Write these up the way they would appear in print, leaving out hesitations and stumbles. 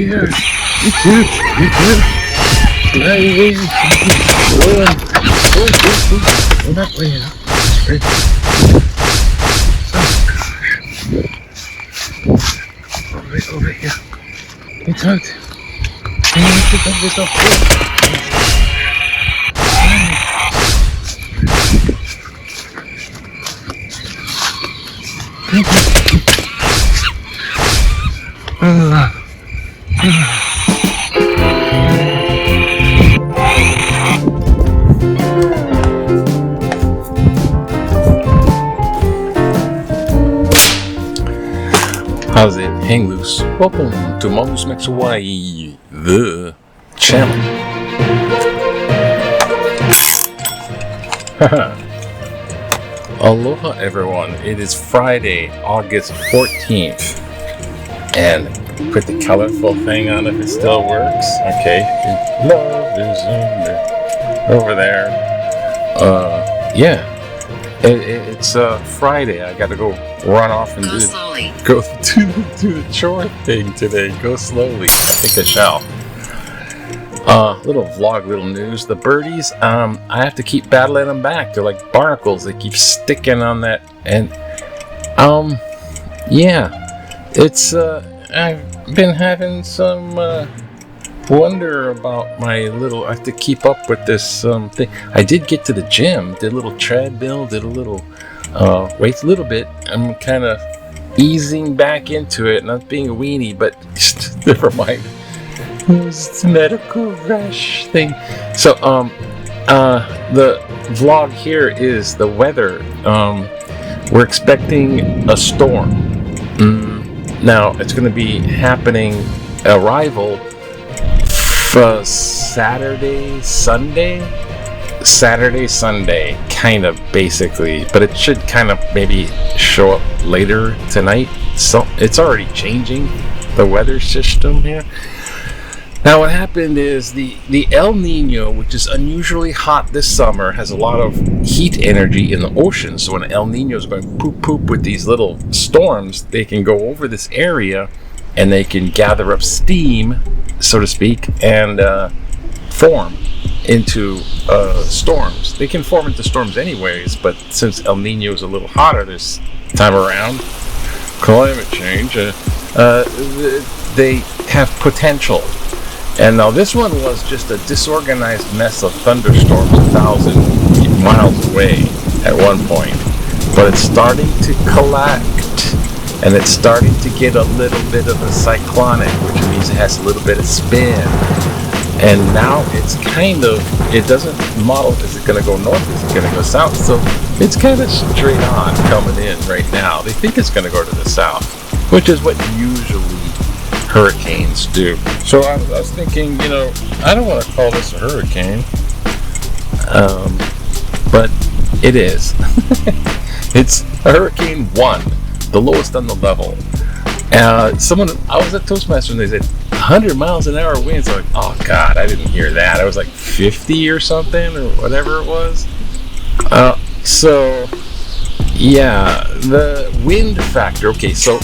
here. You too. Sliding. Going. Go that way. Right. Right over here. It's out. It's up here. How's it? Hang loose. Welcome to Mama's Max Hawaii, the channel. Aloha everyone. It is Friday, August 14th. And put the colorful thing on if it still works. Okay. Love is over there. Yeah. It's Friday. I gotta go run off and go do the chore thing today. Go slowly. I think I shall. Little vlog, little news. The birdies, I have to keep battling them back. They're like barnacles. They keep sticking on that. And, yeah. It's, I've been having some, wonder about my little, I have to keep up with this, thing. I did get to the gym, did a little treadmill, did a little, weights a little bit. I'm kind of easing back into it, not being a weenie, but never mind. It's medical rush thing. So, the vlog here is the weather. We're expecting a storm. Now, it's going to be happening, arrival Saturday, Sunday, kind of basically, but it should kind of maybe show up later tonight. So it's already changing the weather system here. Now what happened is the El Nino, which is unusually hot this summer, has a lot of heat energy in the ocean. So when El Nino is going poop with these little storms, they can go over this area and they can gather up steam, so to speak, and form into storms. They can form into storms anyways, but since El Nino is a little hotter this time around, climate change, they have potential. And now this one was just a disorganized mess of thunderstorms 1,000 miles away at one point. But it's starting to collect, and it's starting to get a little bit of a cyclonic, which means it has a little bit of spin. And now it's kind of, it doesn't model, is it going to go north, is it going to go south? So it's kind of straight on coming in right now. They think it's going to go to the south, which is what usually hurricanes do. So I was thinking, I don't want to call this a hurricane, but it is. It's a Hurricane 1, the lowest on the level. I was at Toastmasters and they said 100 miles an hour winds. I'm like, oh God, I didn't hear that. I was like 50 or something or whatever it was. So yeah, the wind factor. Okay, so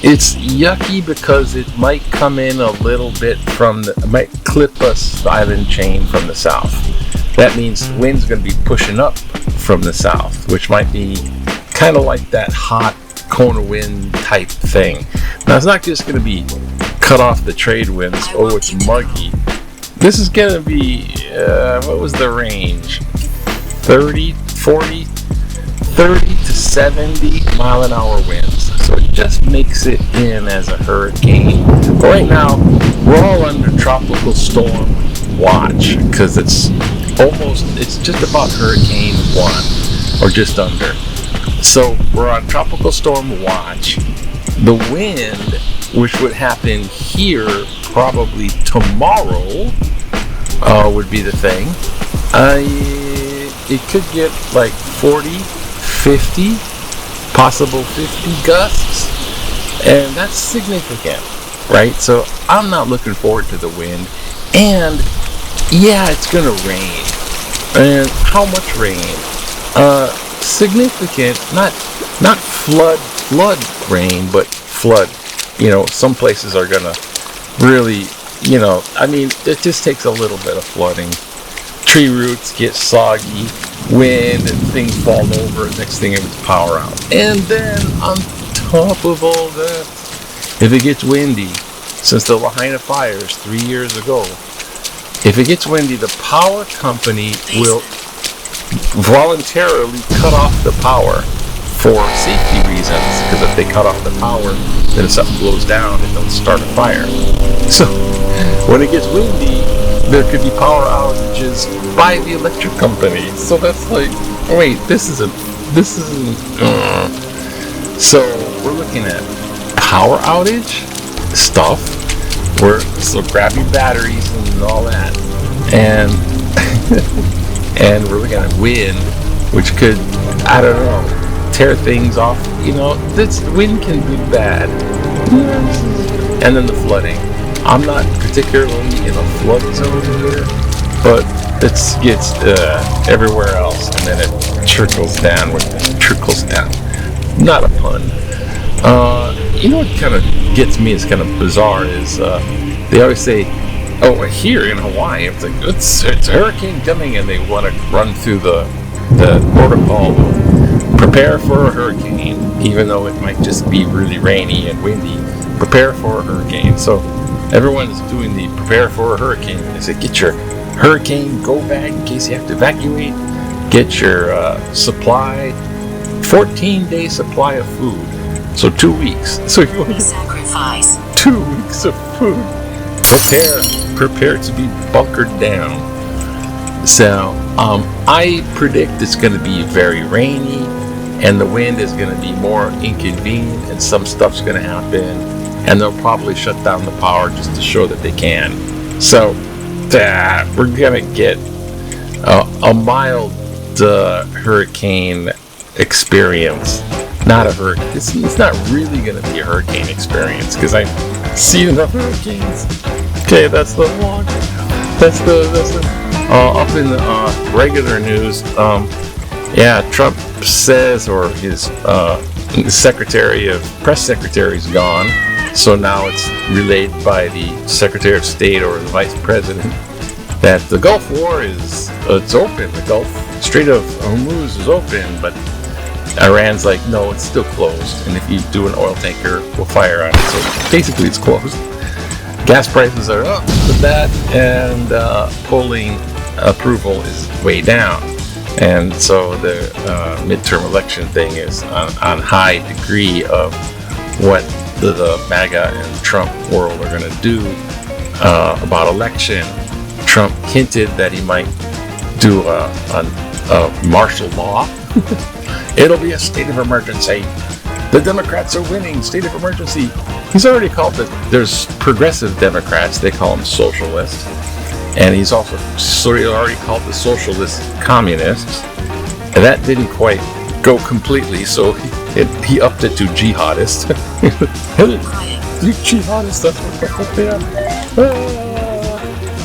it's yucky because it might come in a little bit it might clip us the island chain from the south. That means the wind's going to be pushing up from the south, which might be kind of like that hot cone of wind type thing. Now it's not just going to be cut off the trade winds. Oh, it's muggy. This is going to be, what was the range? 30 to 70 mile an hour winds. So it just makes it in as a hurricane. But right now, we're all under Tropical Storm watch because it's just about Hurricane 1 or just under. So we're on Tropical Storm watch. The wind, which would happen here probably tomorrow, would be the thing. It could get like 40, 50, possible 50 gusts, and that's significant, right? So I'm not looking forward to the wind, and yeah, it's gonna rain. And how much rain? Significant, not flood rain, but flood. some places are gonna really, it just takes a little bit of flooding. Tree roots get soggy, wind, and things fall over. Next thing it's power out. And then on top of all that, if it gets windy, since the Lahaina fires 3 years ago, if it gets windy, the power company will voluntarily cut off the power for safety reasons, because if they cut off the power, then if something blows down, it will start a fire. So when it gets windy, there could be power outages by the electric company. So that's like, wait, this isn't. So we're looking at power outage stuff. We're still grabbing batteries and all that, and and we're looking at wind, which could, I don't know, tear things off. This wind can be bad. And then the flooding. I'm not particularly in a flood zone here, but it gets everywhere else, and then it trickles down. Not a pun. What kind of gets me is kind of bizarre is they always say, oh, here in Hawaii, it's like it's a hurricane coming, and they want to run through the protocol of prepare for a hurricane, even though it might just be really rainy and windy. Prepare for a hurricane. So everyone's doing the prepare for a hurricane. They say get your hurricane go bag in case you have to evacuate. Get your supply, 14-day supply of food. So 2 weeks. So you want to sacrifice 2 weeks of food. Prepare to be bunkered down. So I predict it's going to be very rainy, and the wind is going to be more inconvenient, and some stuff's going to happen, and they'll probably shut down the power just to show that they can. So we're going to get a mild hurricane experience. Not a hurricane. It's not really going to be a hurricane experience, because I've seen enough hurricanes. Okay, that's the one. That's the up in the regular news. Trump says, or his press secretary is gone, so now it's relayed by the Secretary of State or the Vice President that the Gulf War it's open. The Gulf Strait of Hormuz is open, but Iran's like, no, it's still closed, and if you do an oil tanker, we'll fire on it. So basically it's closed. Gas prices are up with that, and polling approval is way down. And so the midterm election thing is on high degree of what the MAGA and Trump world are going to do about election. Trump hinted that he might do a martial law. It'll be a state of emergency. The Democrats are winning, state of emergency. He's already called there's progressive Democrats, they call them socialists. And he's also already called the socialists communists. And that didn't quite go completely, so he upped it to jihadists. Jihadists, that's what they are.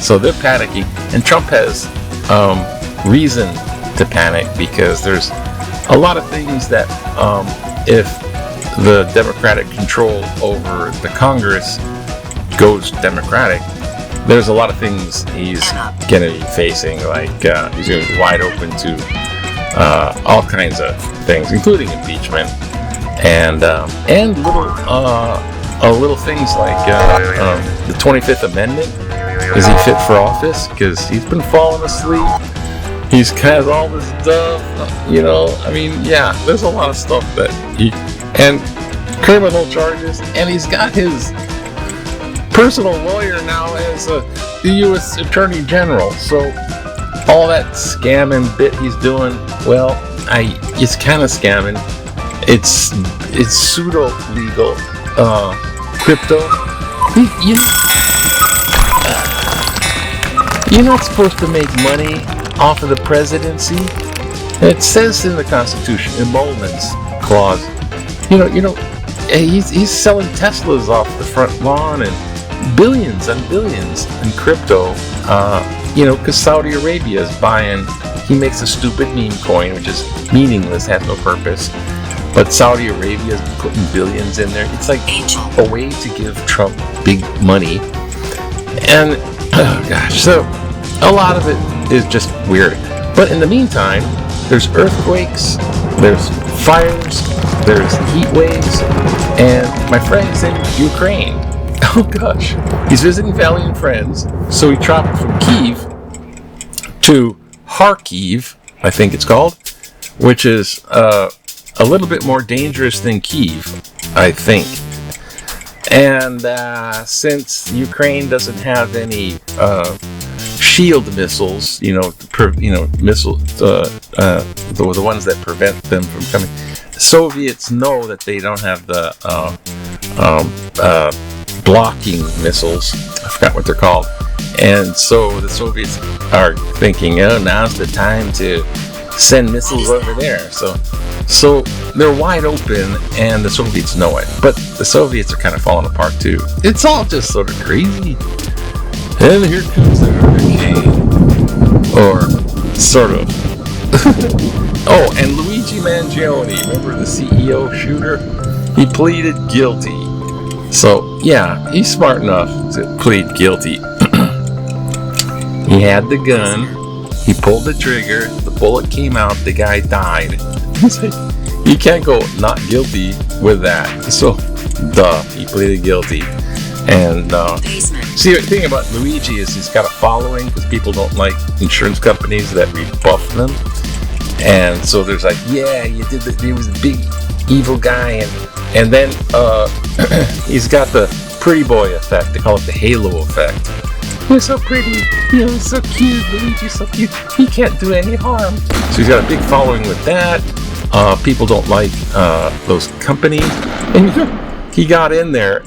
So they're panicking. And Trump has reason to panic, because there's a lot of things that if the Democratic control over the Congress goes Democratic, there's a lot of things he's going to be facing, like he's going to be wide open to all kinds of things, including impeachment, and little things like the 25th Amendment. Is he fit for office? Because he's been falling asleep. He's has all this stuff, there's a lot of stuff that and criminal charges, and he's got his personal lawyer now as the U.S. Attorney General. So all that scamming bit he's doing, it's kind of scamming. It's pseudo legal crypto. You're not supposed to make money off of the presidency. It says in the Constitution, emoluments clause. He's selling Teslas off the front lawn, and billions and billions in crypto. Because Saudi Arabia is buying. He makes a stupid meme coin, which is meaningless, has no purpose. but Saudi Arabia is putting billions in there. It's like a way to give Trump big money. And, oh gosh, so a lot of it is just weird. But in the meantime, there's earthquakes, there's fires, there's heat waves, and my friend's in Ukraine. Oh gosh, he's visiting family and friends, so he traveled from Kyiv to Kharkiv, I think it's called, which is a little bit more dangerous than Kyiv, I think. And since Ukraine doesn't have any shield missiles, missiles, the ones that prevent them from coming, the Soviets know that they don't have the blocking missiles. I forgot what they're called. And so the Soviets are thinking, oh, now's the time to send missiles over there. So they're wide open, and the Soviets know it. But the Soviets are kind of falling apart too. It's all just sort of crazy. And here comes the hurricane. Or sort of. Oh, and Luigi Mangione, remember the CEO shooter? He pleaded guilty. So, yeah, he's smart enough to plead guilty. He had the gun, he pulled the trigger, the bullet came out, the guy died. You can't go not guilty with that. So, he pleaded guilty. And, see, the thing about Luigi is he's got a following because people don't like insurance companies that rebuff them. And so there's like, yeah, you did that. He was a big evil guy, and then he's got the pretty boy effect. They call it the halo effect. You're so pretty, he's so cute, Luigi's so cute, he can't do any harm. So he's got a big following with that. People don't like those companies. And he got in there.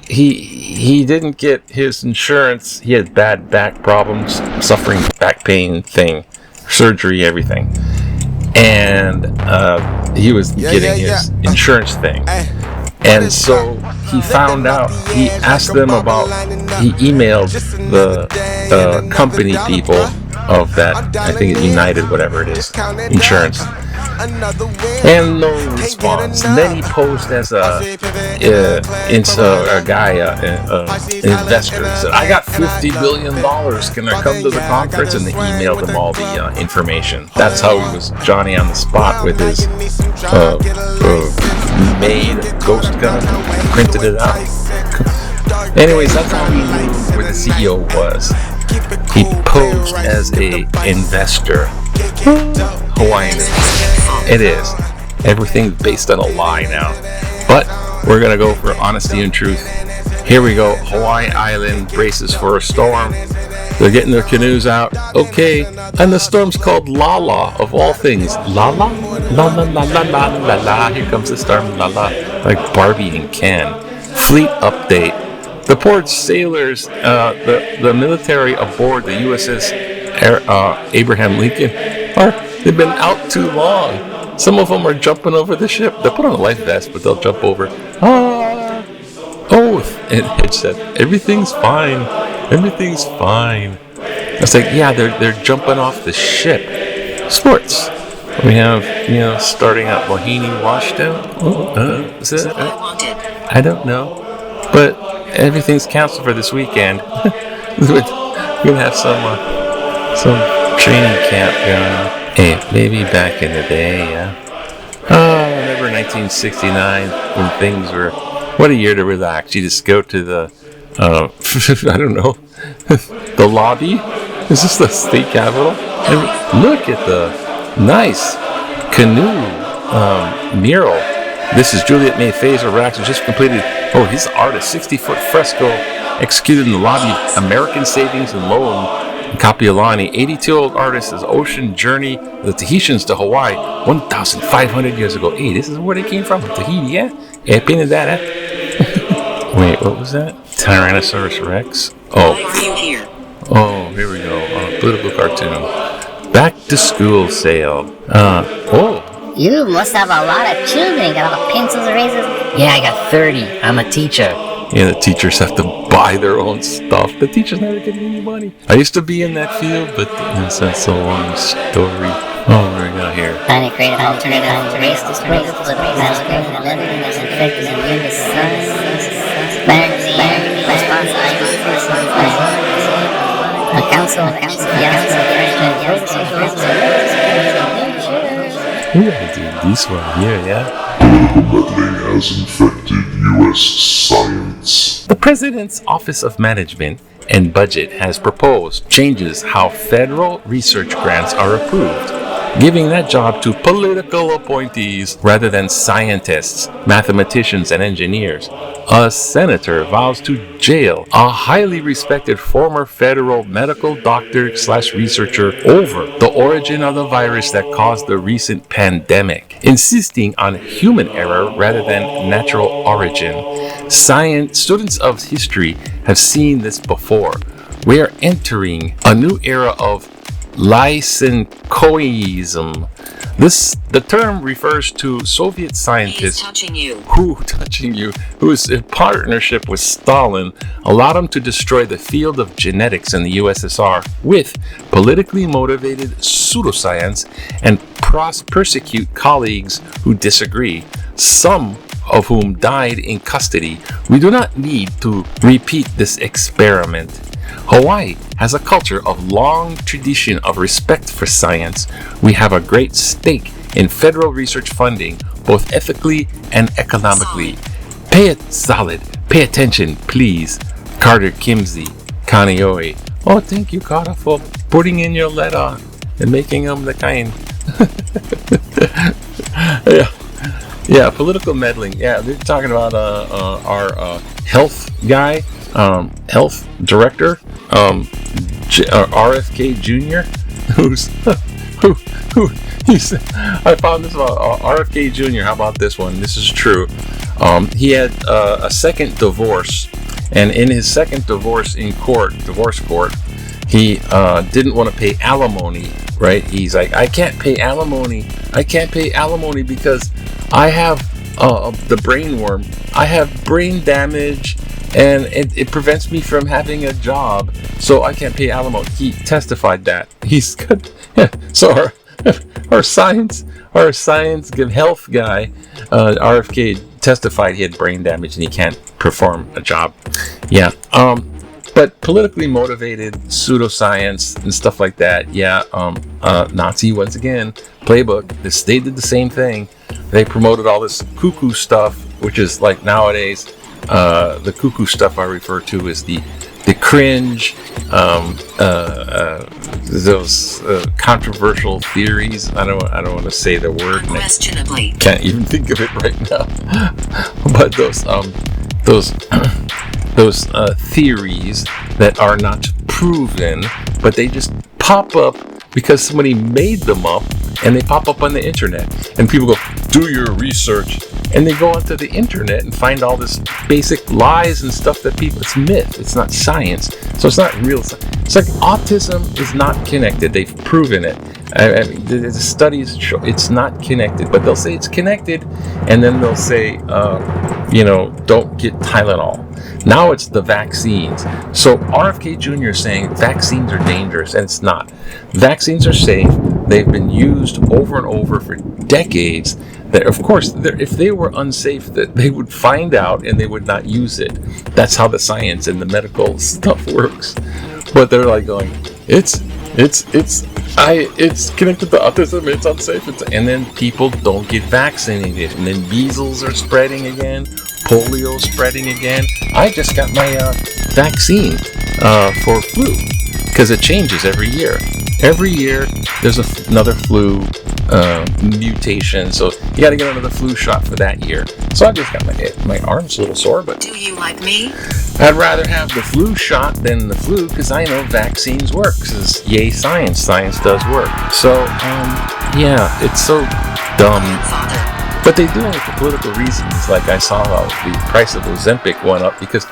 He didn't get his insurance. He had bad back problems, suffering back pain thing, surgery, everything. And he was getting his insurance thing. And so he found out, he asked them about, he emailed the company people of that, I think it's United, whatever it is, insurance. And no response. And then he posed as a guy, an investor. He said, I got $50 billion. Can I come to the conference? And they emailed him all the information. That's how he was Johnny on the spot with his made ghost gun, printed it out. Anyways, that's how he knew where the CEO was. He posed as a investor. Hawaiian. It is. Everything's based on a lie now. But we're going to go for honesty and truth. Here we go. Hawaii Island braces for a storm. They're getting their canoes out. Okay. And the storm's called LaLa, of all things. LaLa? La la la la la la la. Here comes the storm. LaLa. Like Barbie and Ken. Fleet update. The port sailors, the military aboard the USS Abraham Lincoln, they've been out too long. Some of them are jumping over the ship. They'll put on a life vest, but they'll jump over. And it said, everything's fine. Everything's fine. It's like, yeah, they're jumping off the ship. Sports. We have, starting at Wahine washed out. Is it? I don't know. But everything's canceled for this weekend. We're gonna have some training camp going on. Hey, maybe back in the day, yeah. Oh, I remember 1969 when things were. What a year to relax. You just go to the, I don't know, the lobby. Is this the state capitol? And look at the nice canoe mural. This is Juliet May Fazer Rax, who just completed. Oh, he's the artist. 60-foot fresco executed in the lobby of American Savings and Loan in Kapiolani. 82-year-old artist is Ocean Journey of the Tahitians to Hawaii 1,500 years ago. Hey, this is where they came from, Tahiti, yeah? Yeah, I painted that, eh? Wait, what was that? Tyrannosaurus Rex? Oh, here we go. On a political cartoon. Back to school sale. You must have a lot of children. Got all the pencils, erasers. Yeah, I got 30. I'm a teacher. Yeah, the teachers have to buy their own stuff. The teacher's never getting any money. I used to be in that field, but that's a long story. Oh, what do we got here? Trying to create an alternative race to struggle for the masculine and living as infected and in the sun. Banning responsibility for a council of We gotta do this one here, yeah? Meddling has infected U.S. science. The President's Office of Management and Budget has proposed changes how federal research grants are approved, giving that job to political appointees rather than scientists, mathematicians, and engineers. A senator vows to jail a highly respected former federal medical doctor/researcher over the origin of the virus that caused the recent pandemic, insisting on human error rather than natural origin. Students of history have seen this before. We are entering a new era of Lysenkoism. The term refers to Soviet scientists whose in partnership with Stalin allowed him to destroy the field of genetics in the USSR with politically motivated pseudoscience and persecute colleagues who disagree, some of whom died in custody. We do not need to repeat this experiment. Hawaii has a culture of long tradition of respect for science. We have a great stake in federal research funding, both ethically and economically. Pay attention, please. Carter Kimsey, Kaneohe. Oh, thank you, Carter, for putting in your letter and making them the kind. Yeah, political meddling. Yeah, they're talking about our health guy. Health director, RFK Jr., he said, I found this about RFK Jr. How about this one? This is true. He had a second divorce, and in his second divorce in divorce court, he didn't want to pay alimony, right? He's like, I can't pay alimony because I have the brain worm. I have brain damage, and it prevents me from having a job, so I can't pay alimony. He testified that. He's good. Yeah. So our science health guy, RFK, testified he had brain damage and he can't perform a job. Yeah. But politically motivated pseudoscience and stuff like that. Yeah. Nazi once again playbook. They did the same thing. They promoted all this cuckoo stuff, which is like nowadays. The cuckoo stuff I refer to is the cringe, those controversial theories. I don't want to say the word. Questionably. Can't even think of it right now. But those theories that are not proven, but they just pop up because somebody made them up, and they pop up on the internet, and people go, do your research, and they go onto the internet and find all this basic lies and stuff that it's myth, it's not science, so it's not real. It's like autism is not connected. They've proven it. I mean, the studies show it's not connected, but they'll say it's connected, and then they'll say, don't get Tylenol. Now it's the vaccines. So RFK Jr. is saying vaccines are dangerous, and it's not. Vaccines are safe. They've been used over and over for decades. That, of course, if they were unsafe, that they would find out and they would not use it. That's how the science and the medical stuff works. But they're like going, it's connected to autism. It's unsafe. And then people don't get vaccinated, and then measles are spreading again. Polio spreading again. I just got my vaccine for flu because it changes every year. Every year there's another flu mutation, so you got to get another flu shot for that year. So I just got my arm's a little sore, but do you like me? I'd rather have the flu shot than the flu because I know vaccines work. Because yay, science does work. So yeah, it's so dumb. But they do it for political reasons. Like I saw the price of Ozempic went up because,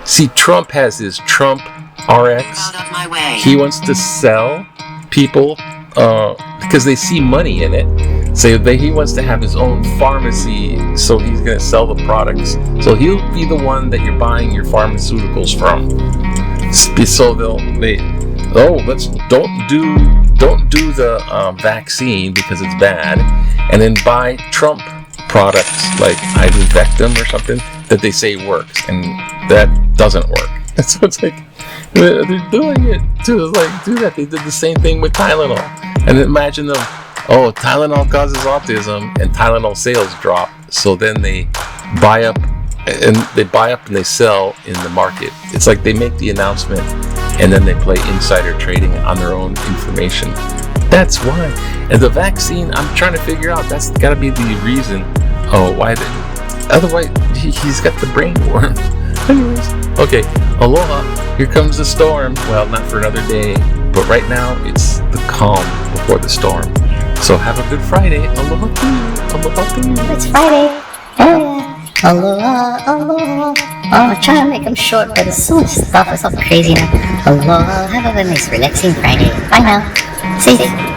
see, Trump has his Trump RX. He wants to sell people because they see money in it. say that he wants to have his own pharmacy, so he's going to sell the products. So he'll be the one that you're buying your pharmaceuticals from. So don't do the vaccine because it's bad, and then buy Trump products like ivermectin or something that they say works, and that doesn't work. So it's like they're doing it too. It's like, do that. They did the same thing with Tylenol, and imagine them. Oh, Tylenol causes autism, and Tylenol sales drop. So then they buy up and they sell in the market. It's like they make the announcement, and then they play insider trading on their own information. That's why. And the vaccine, I'm trying to figure out. That's got to be the reason. Oh, why? Otherwise, he's got the brain worm. Anyways, okay. Aloha. Here comes the storm. Well, not for another day, but right now it's the calm before the storm. So have a good Friday. Aloha to you. Aloha to you. It's Friday. Aloha, aloha. Oh, I'm trying to make them short, but it's so much stuff. It's all crazy now. Aloha. Have a nice, relaxing Friday. Bye now. See you.